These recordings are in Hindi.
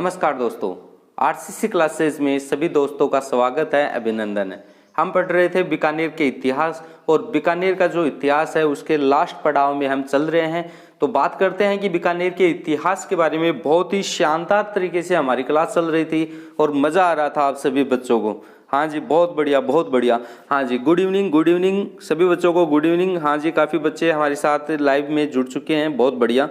नमस्कार दोस्तों, आरसीसी क्लासेस में सभी दोस्तों का स्वागत है, अभिनंदन है। हम पढ़ रहे थे बीकानेर के इतिहास और बीकानेर का जो इतिहास है उसके लास्ट पड़ाव में हम चल रहे हैं। तो बात करते हैं कि बीकानेर के इतिहास के बारे में बहुत ही शानदार तरीके से हमारी क्लास चल रही थी और मज़ा आ रहा था आप सभी बच्चों को। हाँ जी, बहुत बढ़िया बहुत बढ़िया। हाँ जी, गुड इवनिंग सभी बच्चों को गुड इवनिंग। हाँ जी, काफ़ी बच्चे हमारे साथ लाइव में जुड़ चुके हैं, बहुत बढ़िया।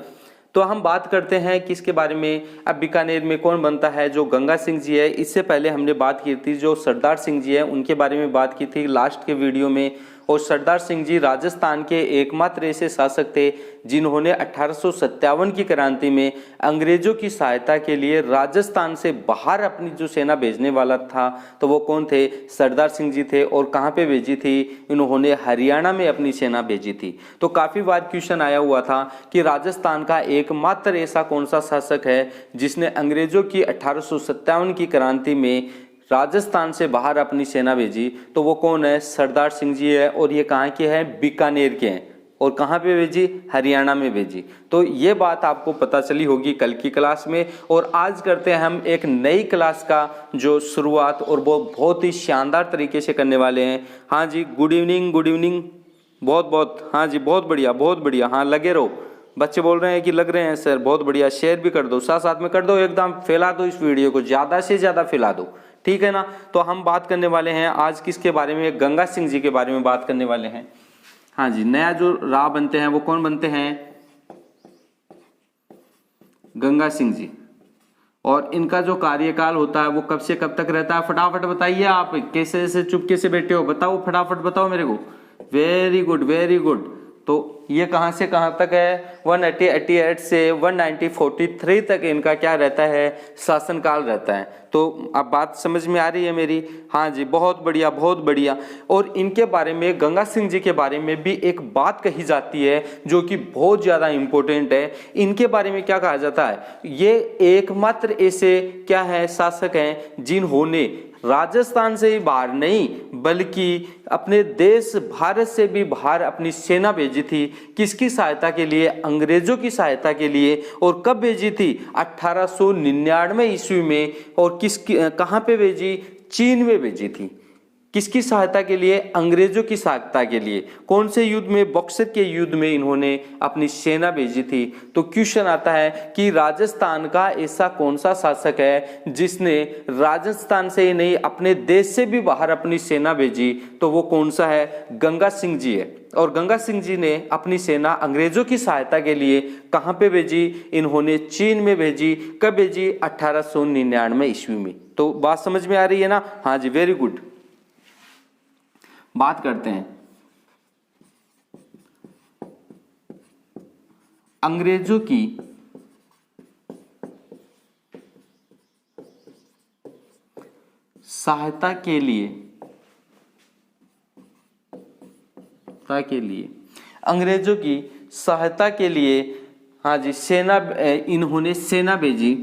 तो हम बात करते हैं किसके बारे में। अब बीकानेर में कौन बनता है, जो गंगा सिंह जी है। इससे पहले हमने बात की थी जो सरदार सिंह जी है उनके बारे में बात की थी लास्ट के वीडियो में। और सरदार सिंह जी राजस्थान के एकमात्र ऐसे शासक थे जिन्होंने 1857 की क्रांति में अंग्रेजों की सहायता के लिए राजस्थान से बाहर अपनी जो सेना भेजने वाला था, तो वो कौन थे, सरदार सिंह जी थे। और कहाँ पे भेजी थी, इन्होंने हरियाणा में अपनी सेना भेजी थी। तो काफ़ी बार क्वेश्चन आया हुआ था कि राजस्थान का एकमात्र ऐसा कौन सा शासक है जिसने अंग्रेजों की 1857 की क्रांति में राजस्थान से बाहर अपनी सेना भेजी, तो वो कौन है, सरदार सिंह जी है। और ये कहाँ के हैं, बीकानेर के हैं। और कहाँ पे भेजी, हरियाणा में भेजी। तो ये बात आपको पता चली होगी कल की क्लास में। और आज करते हैं हम एक नई क्लास का जो शुरुआत, और वो बहुत ही शानदार तरीके से करने वाले हैं। हाँ जी, गुड इवनिंग बहुत बहुत। हाँ जी, बहुत बढ़िया। हाँ, लगे रहो। बच्चे बोल रहे हैं कि लग रहे हैं सर, बहुत बढ़िया। शेयर भी कर दो, साथ साथ में कर दो, एकदम फैला दो इस वीडियो को, ज़्यादा से ज़्यादा फैला दो, ठीक है ना। तो हम बात करने वाले हैं आज किसके बारे में, गंगा सिंह जी के बारे में बात करने वाले हैं। हाँ जी, नया जो राह बनते हैं वो कौन बनते हैं, गंगा सिंह जी। और इनका जो कार्यकाल होता है वो कब से कब तक रहता है, फटाफट बताइए। आप कैसे से चुपके से बैठे हो, बताओ, फटाफट बताओ मेरे को। Very good. तो ये कहाँ से कहाँ तक है, 188 से 1943 तक इनका क्या रहता है, शासनकाल रहता है। तो अब बात समझ में आ रही है मेरी। हाँ जी, बहुत बढ़िया। और इनके बारे में, गंगा सिंह जी के बारे में भी एक बात कही जाती है जो कि बहुत ज़्यादा इम्पोर्टेंट है। इनके बारे में क्या कहा जाता है, ये एकमात्र ऐसे क्या है, शासक हैं जिन्होंने राजस्थान से ही बाहर नहीं बल्कि अपने देश भारत से भी बाहर अपनी सेना भेजी थी। किसकी सहायता के लिए, अंग्रेजों की सहायता के लिए। और कब भेजी थी, 1899 ईस्वी में। और कहाँ पे भेजी, चीन में भेजी थी। किसकी सहायता के लिए, अंग्रेजों की सहायता के लिए। कौन से युद्ध में, बक्सर के युद्ध में इन्होंने अपनी सेना भेजी थी। तो क्वेश्चन आता है कि राजस्थान का ऐसा कौन सा शासक है जिसने राजस्थान से ही नहीं अपने देश से भी बाहर अपनी सेना भेजी, तो वो कौन सा है, गंगा सिंह जी है। और गंगा सिंह जी ने अपनी सेना अंग्रेजों की सहायता के लिए कहाँ पे भेजी, इन्होंने चीन में भेजी। कब भेजी, 1899 ईस्वी में। तो बात समझ में आ रही है ना। हाँ जी, वेरी गुड। बात करते हैं अंग्रेजों की सहायता के लिए, अंग्रेजों की सहायता के लिए। हाँ जी, इन्होंने सेना भेजी,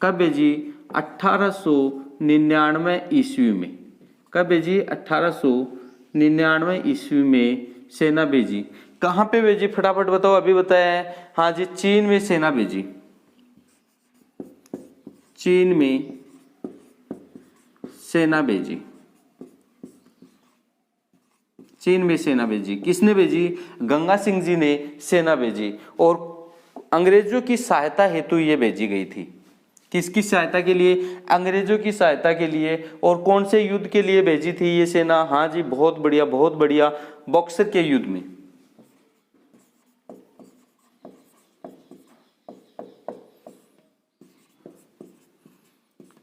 कब भेजी, 1899 ईस्वी में। कब भेजी, 1899 ईस्वी में सेना भेजी। कहाँ पे भेजी, फटाफट बताओ, अभी बताया है। हाँ जी, चीन में सेना भेजी, चीन में सेना भेजी। किसने भेजी, गंगा सिंह जी ने सेना भेजी। और अंग्रेजों की सहायता हेतु ये भेजी गई थी। किसकी सहायता के लिए, अंग्रेजों की सहायता के लिए। और कौन से युद्ध के लिए भेजी थी ये सेना, हाँ जी, बहुत बढ़िया, बक्सर के युद्ध में।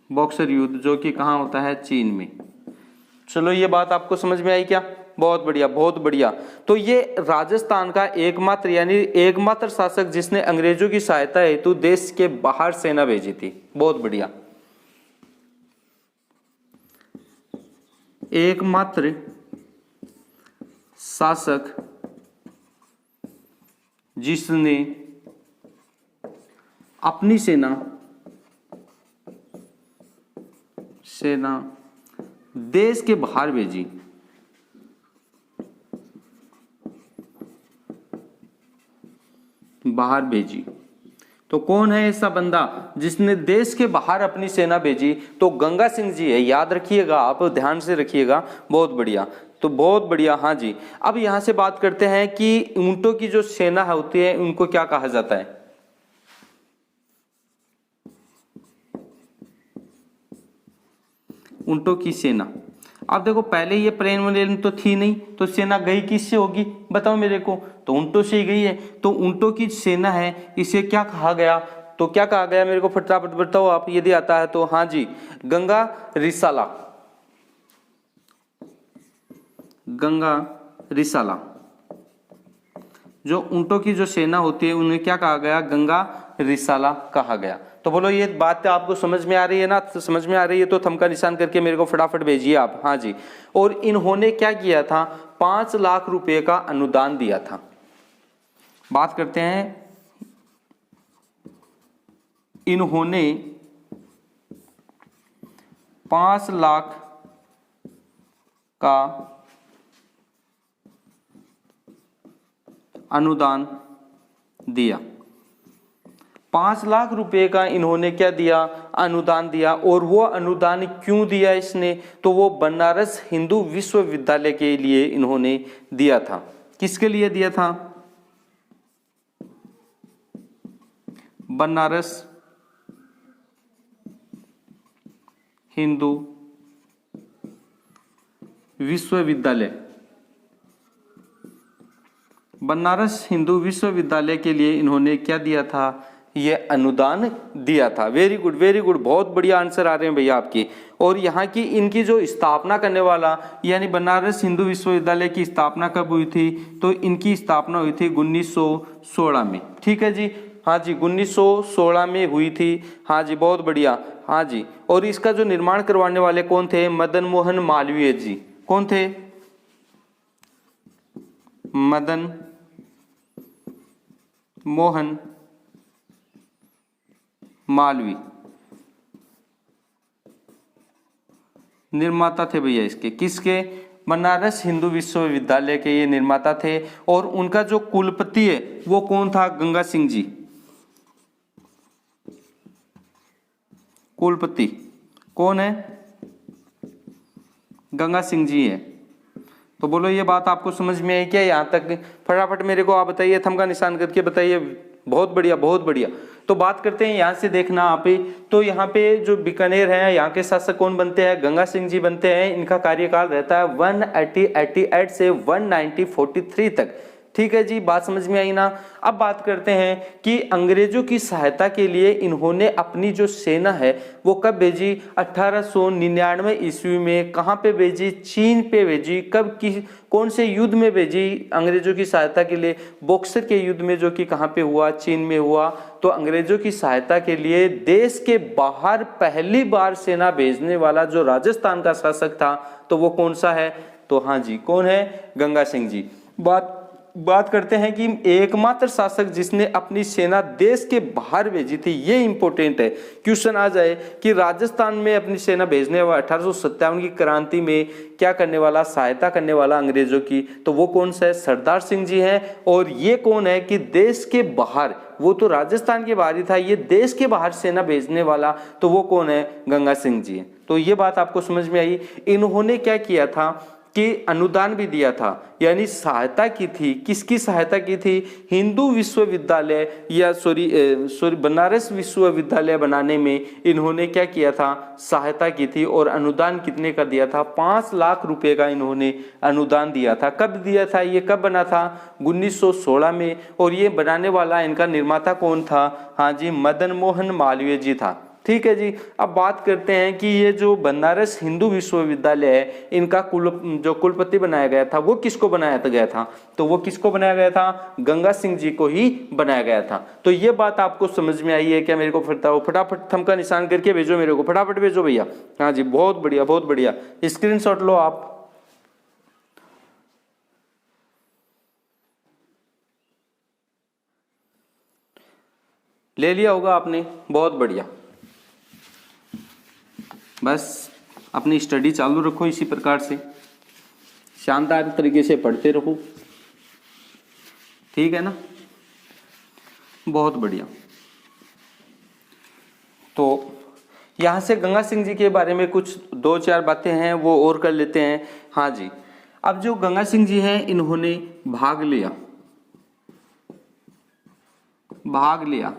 बक्सर युद्ध जो कि कहाँ होता है, चीन में। चलो, ये बात आपको समझ में आई क्या, बहुत बढ़िया। तो ये राजस्थान का एकमात्र शासक जिसने अंग्रेजों की सहायता हेतु देश के बाहर सेना भेजी थी। बहुत बढ़िया। एकमात्र शासक जिसने अपनी सेना देश के बाहर भेजी। बाहर भेजी। तो कौन है ऐसा बंदा जिसने देश के बाहर अपनी सेना भेजी? तो गंगा सिंह जी है, याद रखिएगा, आप ध्यान से रखिएगा। बहुत बढ़िया, तो बहुत बढ़िया। हाँ जी, अब यहां से बात करते हैं कि ऊंटों की जो सेना होती है उनको क्या कहा जाता है? ऊंटों की सेना। अब देखो, पहले ये प्लेन तो थी नहीं, तो सेना गई किससे होगी बताओ मेरे को? तो ऊंटों से ही गई है। तो ऊंटों की सेना है, इसे क्या कहा गया? तो क्या कहा गया मेरे को फटाफट बताओ आप, यदि आता है तो। हाँ जी, गंगा रिसाला। गंगा रिसाला। जो ऊंटों की जो सेना होती है उन्हें क्या कहा गया? गंगा रिसाला कहा गया। तो बोलो ये बात आपको समझ में आ रही है ना? तो समझ में आ रही है तो थंब का निशान करके मेरे को फटाफट भेजिए आप। हाँ जी, और इन्होंने क्या किया था? 5 लाख रुपए का अनुदान दिया था। बात करते हैं, इन्होंने 5 लाख का अनुदान दिया। 5 लाख रुपए का इन्होंने क्या दिया? अनुदान दिया। और वो अनुदान क्यों दिया इसने? तो वो बनारस हिंदू विश्वविद्यालय के लिए इन्होंने दिया था। किसके लिए दिया था? बनारस हिंदू विश्वविद्यालय। बनारस हिंदू विश्वविद्यालय के लिए इन्होंने क्या दिया था? ये अनुदान दिया था। वेरी गुड, वेरी गुड, बहुत बढ़िया आंसर आ रहे हैं भैया आपकी। और यहाँ की इनकी जो स्थापना करने वाला, यानी बनारस हिंदू विश्वविद्यालय की स्थापना कब हुई थी? तो इनकी स्थापना हुई थी 1916 में। ठीक है जी, हाँ जी, 1916 में हुई थी। हाँ जी, बहुत बढ़िया। हाँ जी, और इसका जो निर्माण करवाने वाले कौन थे? मदन मोहन मालवीय जी। कौन थे? मदन मोहन मालवीय निर्माता थे भैया इसके। किसके? बनारस हिंदू विश्वविद्यालय के ये निर्माता थे। और उनका जो कुलपति है वो कौन था? गंगा सिंह जी। कुलपति कौन है? गंगा सिंह जी है। तो बोलो ये बात आपको समझ में आई क्या यहाँ तक? फटाफट मेरे को आप बताइए, थंब का निशान करके बताइए। बहुत बढ़िया, बहुत बढ़िया। तो बात करते हैं यहाँ से, देखना आप ही। तो यहाँ पे जो बीकानेर है, यहाँ के शासक कौन बनते हैं? गंगा सिंह जी बनते हैं। इनका कार्यकाल रहता है 188 से 1943 तक। ठीक है जी, बात समझ में आई ना? अब बात करते हैं कि अंग्रेजों की सहायता के लिए इन्होंने अपनी जो सेना है वो कब भेजी? 1899 ईस्वी में। कहाँ पे भेजी? चीन पे भेजी। कब की कौन से युद्ध में भेजी अंग्रेजों की सहायता के लिए? बॉक्सर के युद्ध में, जो कि कहाँ पे हुआ? चीन में हुआ। तो अंग्रेजों की सहायता के लिए देश के बाहर पहली बार सेना भेजने वाला जो राजस्थान का शासक था, तो वो कौन सा है? तो हाँ जी, कौन है? गंगा सिंह जी। बात करते हैं कि एकमात्र शासक जिसने अपनी सेना देश के बाहर भेजी थी, ये इंपॉर्टेंट है, क्वेश्चन आ जाए कि राजस्थान में अपनी सेना भेजने वाला 1857 की क्रांति में क्या करने वाला? सहायता करने वाला अंग्रेजों की, तो वो कौन सा है? सरदार सिंह जी हैं। और ये कौन है कि देश के बाहर, वो तो राजस्थान के बाहर ही था, ये देश के बाहर सेना भेजने वाला, तो वो कौन है? गंगा सिंह जी। तो ये बात आपको समझ में आई। इन्होंने क्या किया था कि अनुदान भी दिया था, यानी सहायता की थी। किसकी सहायता की थी? हिंदू विश्वविद्यालय या सॉरी बनारस विश्वविद्यालय बनाने में इन्होंने क्या किया था? सहायता की थी। और अनुदान कितने का दिया था? 5 लाख रुपए का इन्होंने अनुदान दिया था। कब दिया था? ये कब बना था? 1916 में। और ये बनाने वाला, इनका निर्माता कौन था? हाँ जी, मदन मोहन मालवीय जी था। ठीक है जी। अब बात करते हैं कि ये जो बनारस हिंदू विश्वविद्यालय है, इनका जो कुलपति बनाया गया था वो किसको बनाया गया था? तो वो किसको बनाया गया था? गंगा सिंह जी को ही बनाया गया था। तो ये बात आपको समझ में आई है क्या? मेरे को फटाफट थंब का निशान करके भेजो, मेरे को फटाफट भेजो भैया। हाँ जी, बहुत बढ़िया, बहुत बढ़िया। स्क्रीनशॉट लो आप। ले लिया होगा आपने, बहुत बढ़िया। बस अपनी स्टडी चालू रखो इसी प्रकार से, शानदार तरीके से पढ़ते रहो, ठीक है ना? बहुत बढ़िया। तो यहाँ से गंगा सिंह जी के बारे में कुछ 2-4 बातें हैं वो और कर लेते हैं। हाँ जी, अब जो गंगा सिंह जी हैं इन्होंने भाग लिया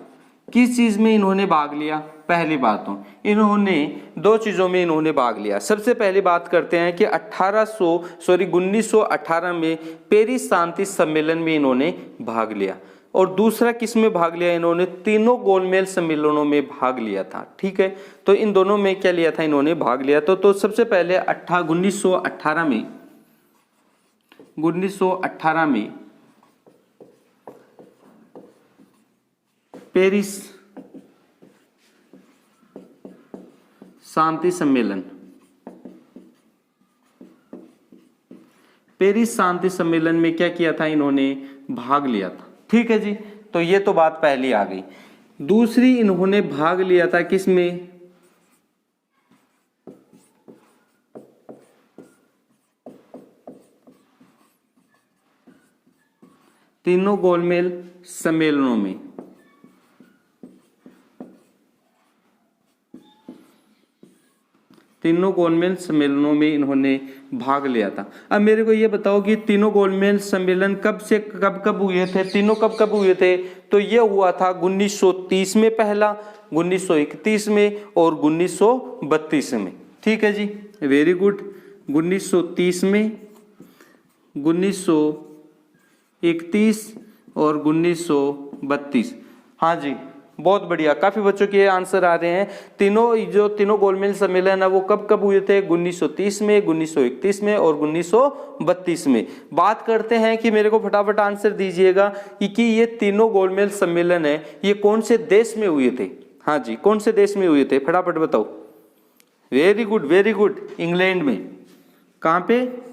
किस चीज में इन्होंने भाग लिया? पहली बात तो इन्होंने 2 चीजों में इन्होंने भाग लिया। सबसे पहली बात करते हैं कि 1918 में पेरिस शांति सम्मेलन में इन्होंने भाग लिया, और दूसरा किस में भाग लिया? इन्होंने तीनों गोलमेज सम्मेलनों में भाग लिया था। ठीक है, तो इन दोनों में क्या लिया था? इन्होंने भाग लिया। तो सबसे पहले 1918 में पेरिस शांति सम्मेलन, में क्या किया था? इन्होंने भाग लिया था। ठीक है जी, तो ये तो बात पहली आ गई। दूसरी, इन्होंने भाग लिया था किसमें? तीनों गोलमेज सम्मेलनों में। तीनों गोलमेज सम्मेलनों में इन्होंने भाग लिया था। अब मेरे को ये बताओ कि तीनों गोलमेज सम्मेलन कब से कब हुए थे? तीनों कब हुए थे? तो ये हुआ था 1930 में पहला, 1931 में और 1932 में। ठीक है जी, वेरी गुड। 1930 में, 1931 और 1932। हाँ जी, बहुत बढ़िया, काफी बच्चों के आंसर आ रहे हैं। तीनों गोलमेज सम्मेलन है वो कब हुए थे? 1930 में, 1931 में और 1932 में। बात करते हैं कि मेरे को फटाफट आंसर दीजिएगा कि ये तीनों गोलमेज सम्मेलन है ये कौन से देश में हुए थे? हाँ जी, कौन से देश में हुए थे? फटाफट बताओ। Very good, very good, England में। कहां पे?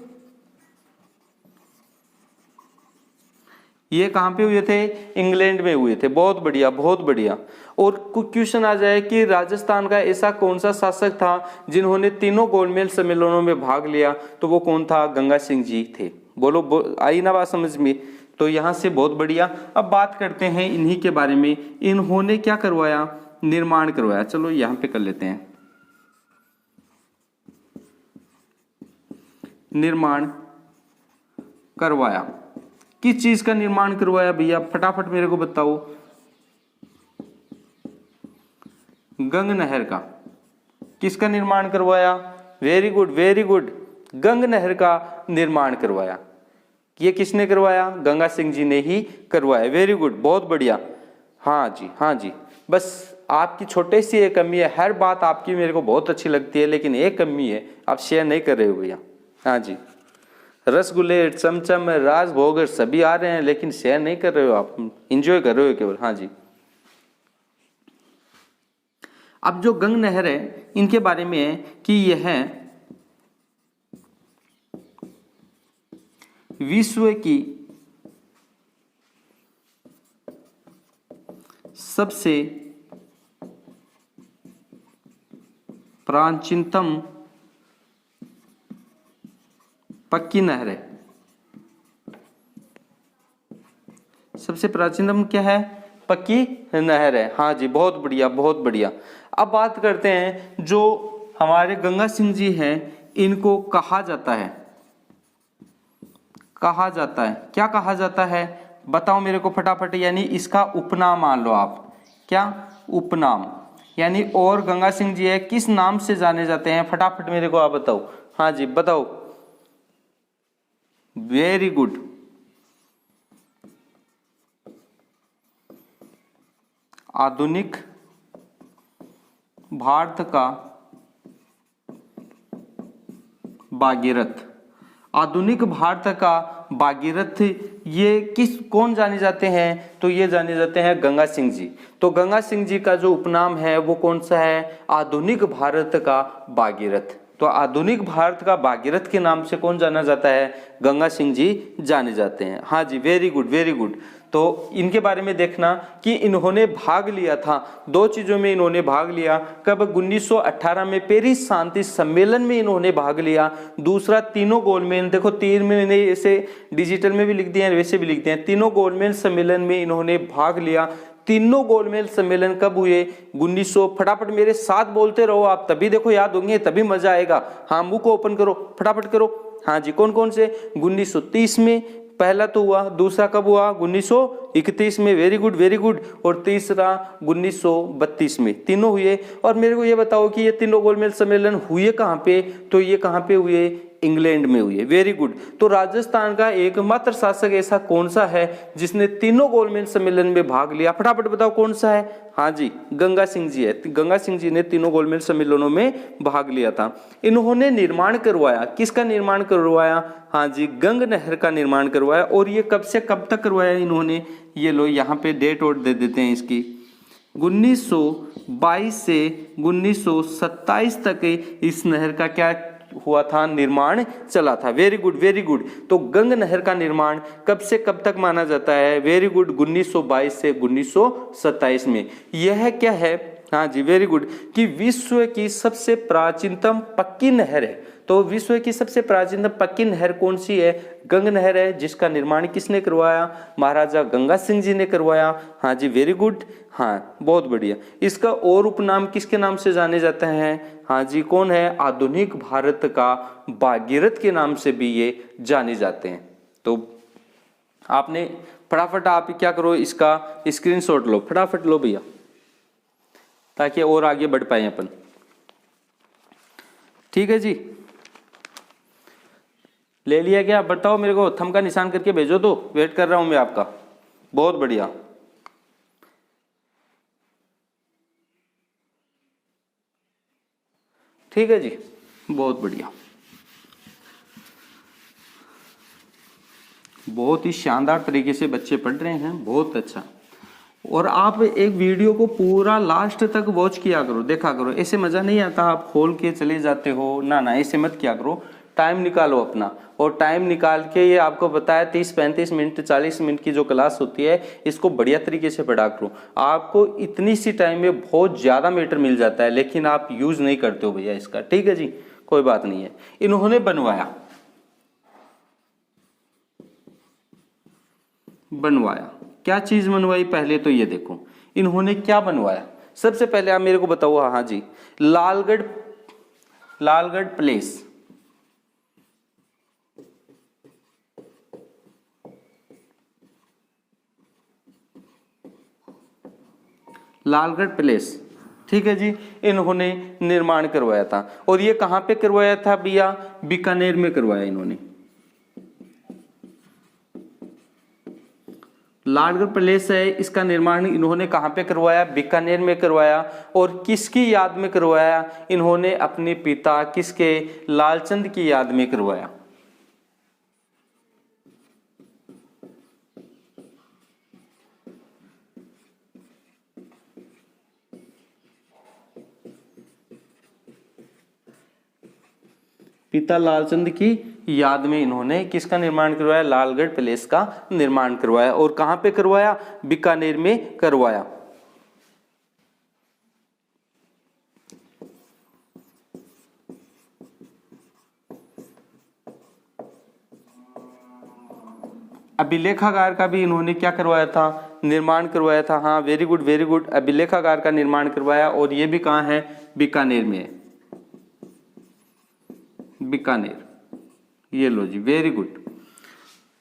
ये कहां पे हुए थे? इंग्लैंड में हुए थे। बहुत बढ़िया, बहुत बढ़िया। और कुछ क्वेश्चन आ जाए कि राजस्थान का ऐसा कौन सा शासक था जिन्होंने तीनों गोलमेज सम्मेलनों में भाग लिया? तो वो कौन था? गंगा सिंह जी थे। बोलो, आई ना बात समझ में? तो यहां से बहुत बढ़िया। अब बात करते हैं इन्हीं के बारे में। इन्होंने क्या करवाया? निर्माण करवाया। चलो यहां पे कर लेते हैं, निर्माण करवाया। किस चीज का निर्माण करवाया भैया? फटाफट मेरे को बताओ। गंग नहर का। किसका निर्माण करवाया? वेरी गुड, वेरी गुड, गंग नहर का निर्माण करवाया। ये किसने करवाया? गंगा सिंह जी ने ही करवाया। वेरी गुड, बहुत बढ़िया। हाँ जी, हाँ जी। बस आपकी छोटी सी एक कमी है, हर बात आपकी मेरे को बहुत अच्छी लगती है, लेकिन एक कमी है, आप शेयर नहीं कर रहे हो भैया। हाँ जी, रसगुल्ले, चमचम, राजभोग सभी आ रहे हैं, लेकिन शेयर नहीं कर रहे हो आप, एंजॉय कर रहे हो केवल। हाँ जी, अब जो गंग नहर है इनके बारे में है कि यह विश्व की सबसे प्राचीनतम पक्की नहर है। सबसे प्राचीनतम क्या है? पक्की नहर है। हाँ जी, बहुत बढ़िया, बहुत बढ़िया। अब बात करते हैं जो हमारे गंगा सिंह जी हैं, इनको कहा जाता है, क्या कहा जाता है? बताओ मेरे को फटाफट। यानी इसका उपनाम मान लो आप। क्या? उपनाम। यानी और गंगा सिंह जी है किस नाम से जाने जाते हैं? फटाफट मेरे को आप बताओ। हाँ जी, बताओ। वेरी गुड, आधुनिक भारत का भागीरथ। आधुनिक भारत का भागीरथ ये कौन जाने जाते हैं? तो ये जाने जाते हैं गंगा सिंह जी। तो गंगा सिंह जी का जो उपनाम है वो कौन सा है? आधुनिक भारत का भागीरथ। तो आधुनिक भारत का भागीरथ के नाम से कौन जाना जाता है? गंगा सिंह जी जाने जाते हैं। हाँ जी, वेरी गुड, वेरी गुड। तो इनके बारे में देखना कि इन्होंने भाग लिया था, 2 चीजों में इन्होंने भाग लिया। कब? 1918 में पेरिस शांति सम्मेलन में इन्होंने भाग लिया। दूसरा, तीनों गोलमेज, देखो 3 में मैंने ऐसे डिजिटल में भी लिख दिए हैं, वैसे भी लिख दिए हैं, तीनों गोलमेज सम्मेलन में इन्होंने भाग लिया। तीनों गोलमेज सम्मेलन कब हुए? 1900। फटाफट मेरे साथ बोलते रहो आप, तभी देखो याद होंगे, तभी मजा आएगा। हाँ, मुंह को ओपन करो, फटाफट करो। हाँ जी, कौन कौन से? 1930 में पहला तो हुआ, दूसरा कब हुआ? 1931 में, वेरी गुड वेरी गुड, और तीसरा 1932 में। तीनों हुए। और मेरे को ये बताओ कि ये तीनों गोलमेज सम्मेलन हुए कहाँ पे? तो ये कहाँ पे हुए? इंग्लैंड में हुई है। Very good. तो राजस्थान का एकमात्र शासक ऐसा कौन सा है जिसने तीनों गोलमेज सम्मेलन में भाग लिया? फटाफट बताओ कौन सा है? हाँ जी, गंगा सिंह जी है। गंगा सिंह जी ने तीनों गोलमेज सम्मेलनों में भाग लिया था। इन्होंने निर्माण करवाया, किसका निर्माण करवाया? हाँ जी, गंग नहर का निर्माण करवाया। और ये कब से कब तक करवाया इन्होंने? ये लो यहाँ पे डेट और दे देते हैं इसकी। 1922 से 1927 तक इस नहर का क्या हुआ था? निर्माण चला था। Very good very good. तो गंग नहर का निर्माण कब से कब तक माना जाता है? वेरी गुड, 1922 से 1927 में। यह क्या है? हाँ जी, वेरी गुड, कि विश्व की सबसे प्राचीनतम पक्की नहर है। तो विश्व की सबसे प्राचीनतम पक्की नहर कौन सी है? गंग नहर है, जिसका निर्माण किसने करवाया? महाराजा गंगा सिंह जी ने करवाया। हाँ जी, वेरी गुड। हाँ, बहुत बढ़िया। इसका और उपनाम किसके नाम से जाने जाते हैं? हाँ जी, कौन है? आधुनिक भारत का भागीरथ के नाम से भी ये जाने जाते हैं। तो आपने फटाफट आप क्या करो, इसका स्क्रीनशॉट लो, फटाफट लो भैया, ताकि और आगे बढ़ पाए अपन। ठीक है जी, ले लिया क्या? बताओ मेरे को, थंब का निशान करके भेजो, तो वेट कर रहा हूं मैं आपका। बहुत बढ़िया। ठीक है जी, बहुत बढ़िया, बहुत ही शानदार तरीके से बच्चे पढ़ रहे हैं, बहुत अच्छा। और आप एक वीडियो को पूरा लास्ट तक वॉच किया करो, देखा करो। ऐसे मजा नहीं आता आप खोल के चले जाते हो, ना ना, ऐसे मत किया करो। टाइम निकालो अपना, और टाइम निकाल के, ये आपको पता है 30-35 मिनट 40 मिनट की जो क्लास होती है, इसको बढ़िया तरीके से पढ़ा करो। आपको इतनी सी टाइम में बहुत ज्यादा मैटर मिल जाता है, लेकिन आप यूज नहीं करते हो भैया इसका। ठीक है जी, कोई बात नहीं है। इन्होंने बनवाया क्या चीज बनवाई? पहले तो ये देखो इन्होंने क्या बनवाया। सबसे पहले आप मेरे को बताओ। हाँ जी, लालगढ़ प्लेस। लालगढ़ प्लेस, ठीक है जी, इन्होंने निर्माण करवाया था। और ये कहां पे करवाया था भैया? बीकानेर में करवाया इन्होंने। लालगढ़ पैलेस है, इसका निर्माण इन्होंने कहां पे करवाया? बीकानेर में करवाया। और किसकी याद में करवाया? इन्होंने अपने पिता किसके? लालचंद की याद में करवाया। पिता लालचंद की याद में इन्होंने किसका निर्माण करवाया? लालगढ़ पैलेस का निर्माण करवाया। और कहां पे करवाया? बीकानेर में करवाया। अभिलेखागार का भी इन्होंने क्या करवाया था? निर्माण करवाया था। हाँ, वेरी गुड वेरी गुड, अभिलेखागार का निर्माण करवाया। और ये भी कहां है? बीकानेर में है, बीकानेर। ये लो जी, वेरी गुड,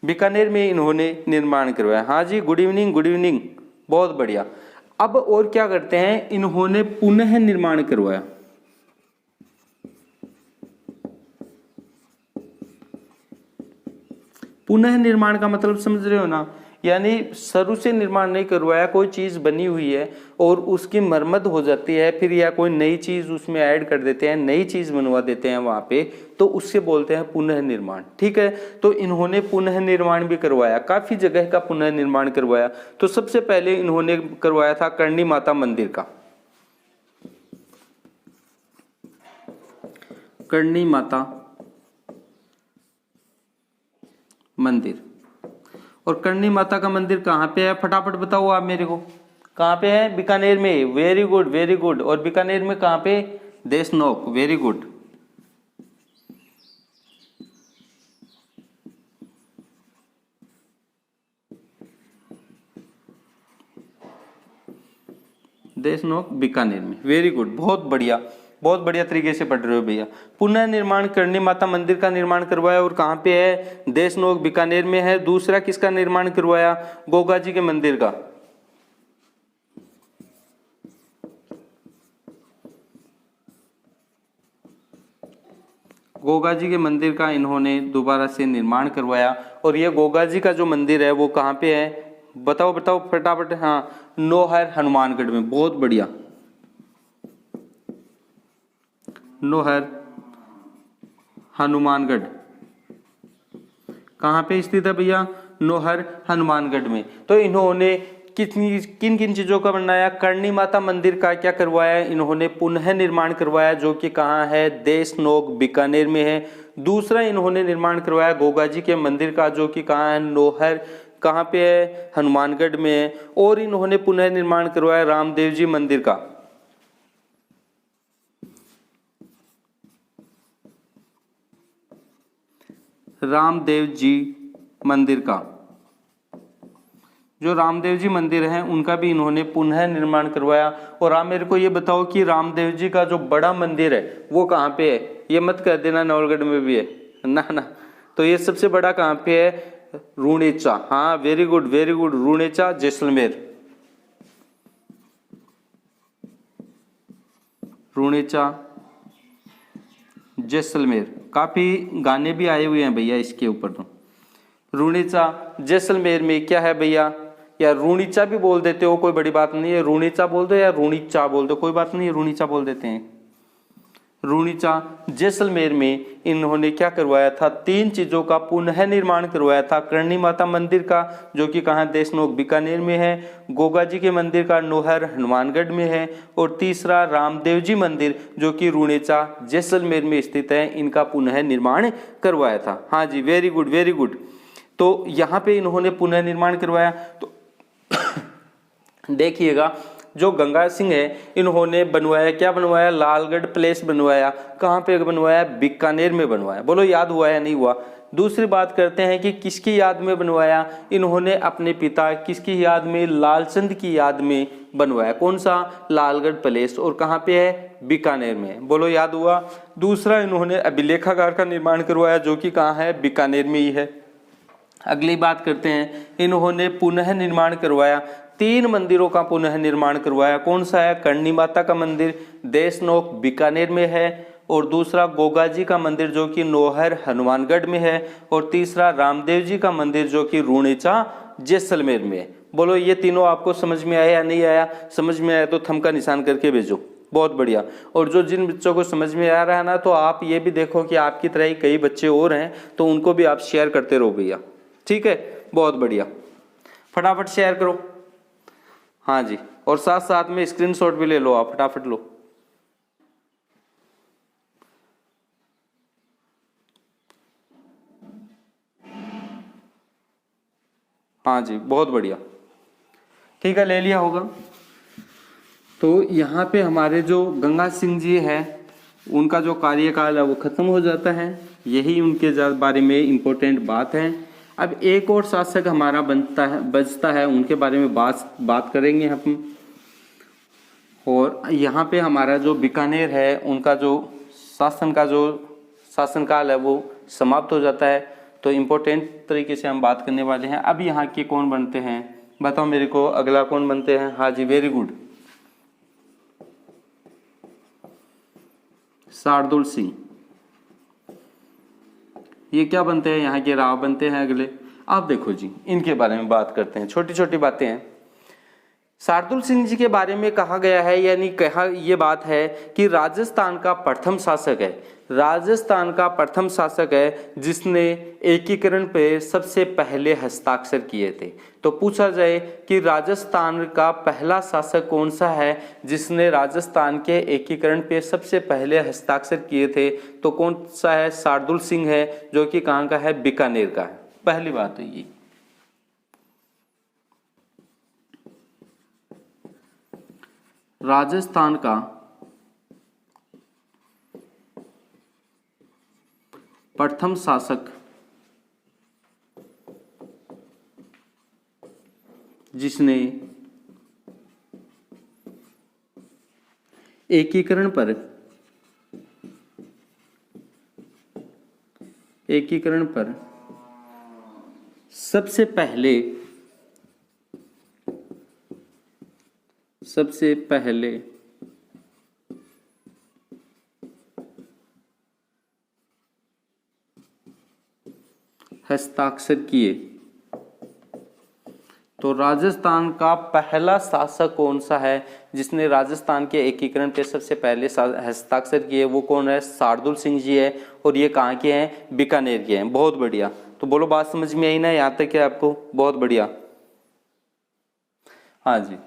बीकानेर में इन्होंने निर्माण करवाया। हाँ जी, गुड इवनिंग गुड इवनिंग, बहुत बढ़िया। अब और क्या करते हैं? इन्होंने पुनः निर्माण करवाया। पुनः निर्माण का मतलब समझ रहे हो ना? यानी शुरू से निर्माण नहीं करवाया, कोई चीज बनी हुई है और उसकी मरम्मत हो जाती है, फिर या कोई नई चीज उसमें ऐड कर देते हैं, नई चीज बनवा देते हैं वहां पे, तो उससे बोलते हैं पुनः निर्माण। ठीक है, तो इन्होंने पुनः निर्माण भी करवाया, काफी जगह का पुनः निर्माण करवाया। तो सबसे पहले इन्होंने करवाया था करणी माता मंदिर का, करणी माता मंदिर। और करणी माता का मंदिर कहाँ पे है? फटाफट बताओ आप मेरे को, कहाँ पे है? बीकानेर में। Very good very good. और बीकानेर में कहाँ पे? Deshnok, very good. देशनोक बीकानेर में। वेरी गुड, बहुत बढ़िया, बहुत बढ़िया तरीके से पढ़ रहे हो भैया। पुनः निर्माण करणी माता मंदिर का निर्माण करवाया और कहाँ पे है? देशनोक बीकानेर में है। दूसरा किसका निर्माण करवाया? गोगा जी के मंदिर का। गोगा जी के मंदिर का इन्होंने दोबारा से निर्माण करवाया। और ये गोगा जी का जो मंदिर है वो कहाँ पे है? बताओ बताओ फटाफट। हाँ, नौहर हनुमानगढ़ में। बहुत बढ़िया, नौहर हनुमानगढ़ कहाँ पे स्थित है भैया? नौहर हनुमानगढ़ में। तो इन्होंने कितनी किन किन चीजों का बनाया? करणी माता मंदिर का क्या करवाया? इन्होंने पुनः निर्माण करवाया, जो कि कहाँ है? देशनोक बीकानेर में है। दूसरा इन्होंने निर्माण करवाया गोगा जी के मंदिर का, जो कि कहाँ है? नौहर कहाँ पे है? हनुमानगढ़ में है। और इन्होंने पुनः निर्माण करवाया रामदेव जी मंदिर का। रामदेव जी मंदिर का, जो रामदेव जी मंदिर है उनका भी इन्होंने पुनः निर्माण करवाया। और आप मेरे को ये बताओ कि रामदेव जी का जो बड़ा मंदिर है वो कहाँ पे है? ये मत कह देना नवलगढ़ में भी है, ना ना। तो ये सबसे बड़ा कहाँ पे है? रूणेचा। हाँ, very good very good, Runecha Jaisalmer. Runecha Jaisalmer, काफी गाने भी आए हुए हैं भैया इसके ऊपर। तो रूणीचा जैसलमेर में क्या है भैया? या रूणीचा भी बोल देते हो, कोई बड़ी बात नहीं है। रूणीचा बोल दो या रूणीचा बोल दो, कोई बात नहीं है, रूणीचा बोल देते हैं। रूणीचा जैसलमेर में इन्होंने क्या करवाया था? 3 चीजों का पुनः निर्माण करवाया था। करणी माता मंदिर का, जो कि कहाँ? देशनोक बीकानेर में है। गोगा जी के मंदिर का नौहर हनुमानगढ़ में है। और तीसरा रामदेव जी मंदिर, जो कि रूणीचा जैसलमेर में स्थित है, इनका पुनः निर्माण करवाया था। हाँ जी, वेरी गुड वेरी गुड। तो यहाँ पे इन्होंने पुनः निर्माण करवाया। तो देखिएगा, जो गंगा सिंह है इन्होंने बनवाया, क्या बनवाया? लालगढ़ प्लेस बनवाया। कहाँ पे बनवाया? बीकानेर में बनवाया। बोलो याद हुआ या नहीं हुआ? दूसरी बात करते हैं कि किसकी याद में बनवाया? इन्होंने अपने पिता किसकी याद में? लालचंद की याद में बनवाया। कौन सा? लालगढ़ प्लेस। और कहाँ पे है? बीकानेर में। बोलो याद हुआ? दूसरा इन्होंने अभिलेखागार का निर्माण करवाया, जो कि कहाँ है? बीकानेर में ही है। अगली बात करते हैं, इन्होंने पुनः निर्माण करवाया, 3 मंदिरों का पुनः निर्माण करवाया। कौन सा है? करणी माता का मंदिर देशनोक बीकानेर में है। और दूसरा गोगा जी का मंदिर, जो कि नौहर हनुमानगढ़ में है। और तीसरा रामदेव जी का मंदिर, जो कि रूणीचा जैसलमेर में है। बोलो ये तीनों आपको समझ में आया या नहीं आया? समझ में आया तो थंब का निशान करके भेजो। बहुत बढ़िया। और जो जिन बच्चों को समझ में आ रहा है ना, तो आप ये भी देखो कि आपकी तरह ही कई बच्चे और हैं, तो उनको भी आप शेयर करते रहो भैया। ठीक है, बहुत बढ़िया, फटाफट शेयर करो। हाँ जी, और साथ साथ में स्क्रीनशॉट भी ले लो, आप फटाफट लो। हाँ जी, बहुत बढ़िया, ठीक है, ले लिया होगा। तो यहाँ पे हमारे जो गंगा सिंह जी है, उनका जो कार्यकाल है वो खत्म हो जाता है। यही उनके बारे में इम्पोर्टेंट बात है। अब एक और शासक हमारा बचता है, उनके बारे में बात करेंगे हम। और यहाँ पे हमारा जो बीकानेर है, उनका जो शासनकाल है वो समाप्त हो जाता है। तो इम्पोर्टेंट तरीके से हम बात करने वाले हैं। अब यहाँ के कौन बनते हैं, बताओ मेरे को, अगला कौन बनते हैं? हाँ जी, वेरी गुड, शार्दुल सिंह। ये क्या बनते हैं? यहाँ के राव बनते हैं अगले। आप देखो जी, इनके बारे में बात करते हैं, छोटी छोटी बातें हैं। शार्दुल सिंह जी के बारे में कहा गया है, यानी कहा ये बात है कि राजस्थान का प्रथम शासक है। राजस्थान का प्रथम शासक है जिसने एकीकरण पे सबसे पहले हस्ताक्षर किए थे। तो पूछा जाए कि राजस्थान का पहला शासक कौन सा है जिसने राजस्थान के एकीकरण पे सबसे पहले हस्ताक्षर किए थे, तो कौन सा है? शार्दुल सिंह है, जो कि कहाँ का है? बीकानेर का है। पहली बात तो ये। राजस्थान का प्रथम शासक जिसने एकीकरण पर सबसे पहले हस्ताक्षर किए। तो राजस्थान का पहला शासक कौन सा है जिसने राजस्थान के एकीकरण पे सबसे पहले हस्ताक्षर किए? वो कौन है? शार्दुल सिंह जी है। और ये कहाँ के हैं? बीकानेर के हैं। बहुत बढ़िया। तो बोलो, बात समझ में आई ना यहाँ तक है आपको? बहुत बढ़िया। हाँ जी,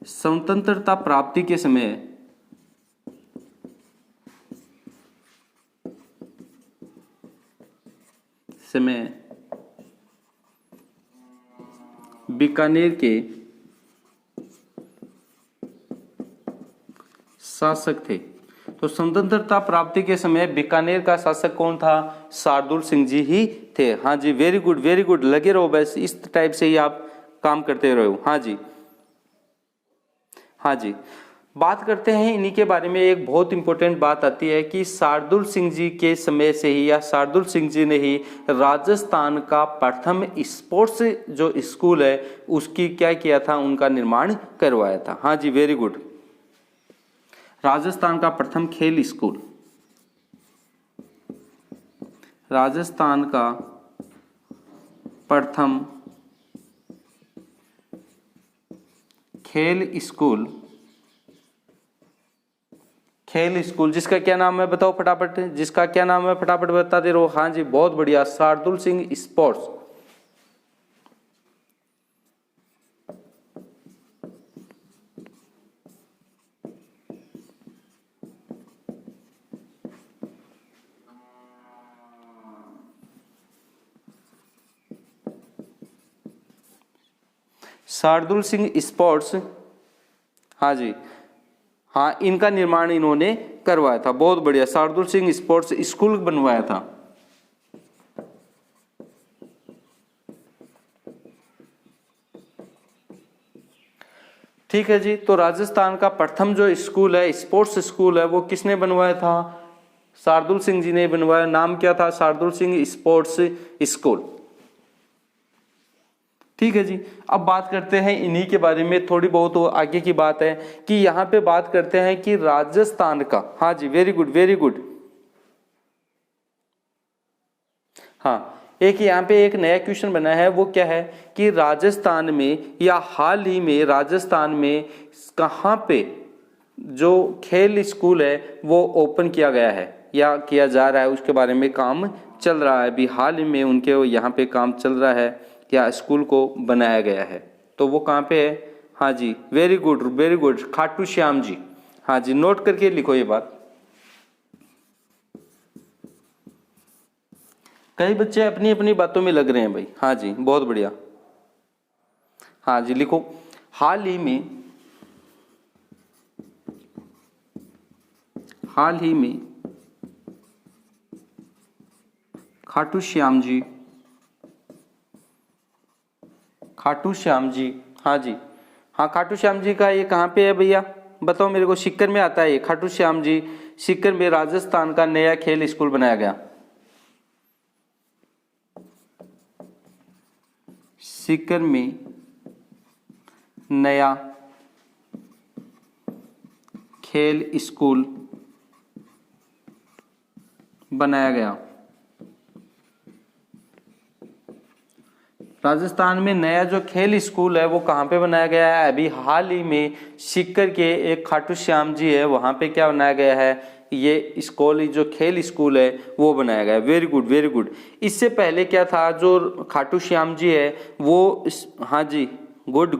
स्वतंत्रता प्राप्ति के समय बीकानेर के शासक थे। तो स्वतंत्रता प्राप्ति के समय बीकानेर का शासक कौन था? शार्दुल सिंह जी ही थे। हाँ जी, वेरी गुड वेरी गुड। लगे रहो, बस इस टाइप से ही आप काम करते रहो। हाँ जी, हाँ जी। बात करते हैं इन्हीं के बारे में। एक बहुत इंपॉर्टेंट बात आती है कि शार्दुल सिंह जी के समय से ही, या शार्दुल सिंह जी ने ही राजस्थान का प्रथम स्पोर्ट्स जो स्कूल है उसकी क्या किया था? उनका निर्माण करवाया था। हाँ जी, वेरी गुड। राजस्थान का प्रथम खेल स्कूल, राजस्थान का प्रथम खेल स्कूल जिसका क्या नाम है? बताओ फटाफट, जिसका क्या नाम है? फटाफट बताते रहो। हाँ जी, बहुत बढ़िया, शार्दुल सिंह स्पोर्ट्स। शार्दुल सिंह स्पोर्ट्स, हाँ जी, हाँ, इनका निर्माण इन्होंने करवाया था। बहुत बढ़िया, शार्दुल सिंह स्पोर्ट्स स्कूल बनवाया था। ठीक है जी। तो राजस्थान का प्रथम जो स्कूल है, स्पोर्ट्स स्कूल है, वो किसने बनवाया था? शार्दुल सिंह जी ने बनवाया। नाम क्या था? Shardul Singh sports school. ठीक है जी। अब बात करते हैं इन्हीं के बारे में, थोड़ी बहुत आगे की बात है कि यहाँ पे बात करते हैं कि राजस्थान का, हाँ जी, वेरी गुड वेरी गुड। हाँ, एक यहाँ पे एक नया क्वेश्चन बना है, वो क्या है कि राजस्थान में या हाल ही में राजस्थान में कहाँ पे जो खेल स्कूल है वो ओपन किया गया है या किया जा रहा है, उसके बारे में काम चल रहा है। अभी हाल ही में उनके यहाँ पे काम चल रहा है या स्कूल को बनाया गया है। तो वो कहाँ पे है? हाँ जी, वेरी गुड, खाटू श्याम जी। हाँ जी, नोट करके लिखो ये बात। कई बच्चे अपनी अपनी बातों में लग रहे हैं भाई। हाँ जी, बहुत बढ़िया। हाँ जी, लिखो। हाल ही में खाटू श्याम जी, हाँ जी, हाँ, खाटू श्याम जी का ये कहाँ पे है भैया? बताओ मेरे को। सीकर में आता है ये खाटू श्याम जी। सीकर में राजस्थान का नया खेल स्कूल बनाया गया। सीकर में नया खेल स्कूल बनाया गया। राजस्थान में नया जो खेल स्कूल है वो कहाँ पे बनाया गया है? अभी हाल ही में सीकर के एक खाटू श्याम जी है, वहाँ पे क्या बनाया गया है? ये स्कूल, जो खेल स्कूल है वो बनाया गया है। Very good. इससे पहले क्या था? जो खाटू श्याम जी है वो हाँ जी, गुड,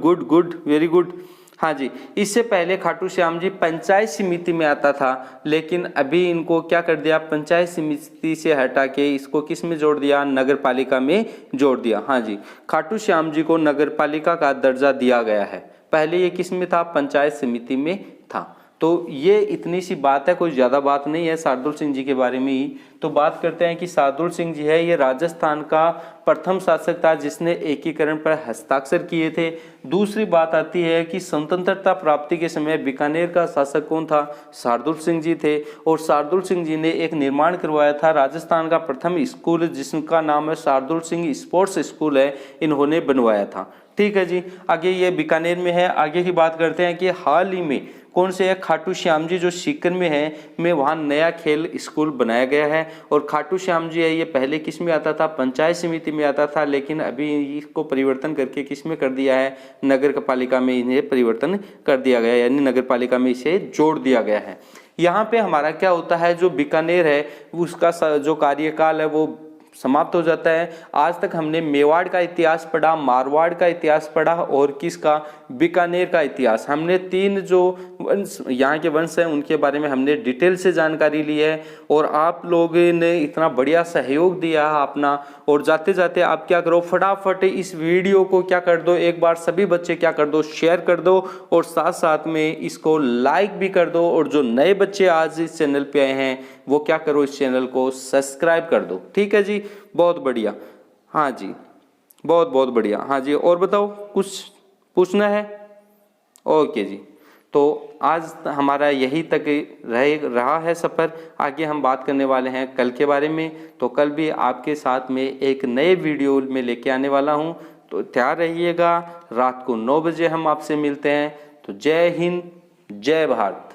वेरी गुड। हाँ जी, इससे पहले खाटू श्याम जी पंचायत समिति में आता था, लेकिन अभी इनको क्या कर दिया? पंचायत समिति से हटा के इसको किस में जोड़ दिया? नगर पालिका में जोड़ दिया। हाँ जी, खाटू श्याम जी को नगर पालिका का दर्जा दिया गया है। पहले ये किस में था? पंचायत समिति में था। तो ये इतनी सी बात है, कोई ज़्यादा बात नहीं है शार्दुल सिंह जी के बारे में ही। तो बात करते हैं कि शार्दुल सिंह जी है, ये राजस्थान का प्रथम शासक था जिसने एकीकरण पर हस्ताक्षर किए थे। दूसरी बात आती है कि स्वतंत्रता प्राप्ति के समय बीकानेर का शासक कौन था? शार्दुल सिंह जी थे। और शार्दुल सिंह जी ने एक निर्माण करवाया था, राजस्थान का प्रथम स्कूल जिसका नाम है शार्दुल सिंह स्पोर्ट्स स्कूल है, इन्होंने बनवाया था। ठीक है जी, आगे ये बीकानेर में है। आगे की बात करते हैं कि हाल ही में कौन से है, खाटू श्याम जी जो सीकर में है, में वहाँ नया खेल स्कूल बनाया गया है। और खाटू श्याम जी है, ये पहले किस में आता था? पंचायत समिति में आता था, लेकिन अभी इसको परिवर्तन करके किस में कर दिया है? नगर पालिका में इन्हें परिवर्तन कर दिया गया है, यानी नगर पालिका में इसे जोड़ दिया गया है। यहाँ पे हमारा क्या होता है, जो बीकानेर है उसका जो कार्यकाल है वो समाप्त हो जाता है। आज तक हमने मेवाड़ का इतिहास पढ़ा, मारवाड़ का इतिहास पढ़ा और किसका? बीकानेर का इतिहास। हमने 3 जो वंश यहाँ के वंश हैं उनके बारे में हमने डिटेल से जानकारी ली है। और आप लोगों ने इतना बढ़िया सहयोग दिया अपना। और जाते जाते आप क्या करो, फटाफट इस वीडियो को क्या कर दो, एक बार सभी बच्चे क्या कर दो, शेयर कर दो और साथ साथ में इसको लाइक भी कर दो। और जो नए बच्चे आज इस चैनल पे आए हैं वो क्या करो, इस चैनल को सब्सक्राइब कर दो। ठीक है जी, बहुत बढ़िया। हाँ जी, बहुत बहुत बढ़िया। हाँ जी, और बताओ, कुछ पूछना है? ओके जी, तो आज हमारा यही तक रहा है सफ़र। आगे हम बात करने वाले हैं कल के बारे में। तो कल भी आपके साथ में एक नए वीडियो में लेके आने वाला हूँ, तो तैयार रहिएगा। रात को 9 बजे हम आपसे मिलते हैं। तो जय हिंद, जय भारत।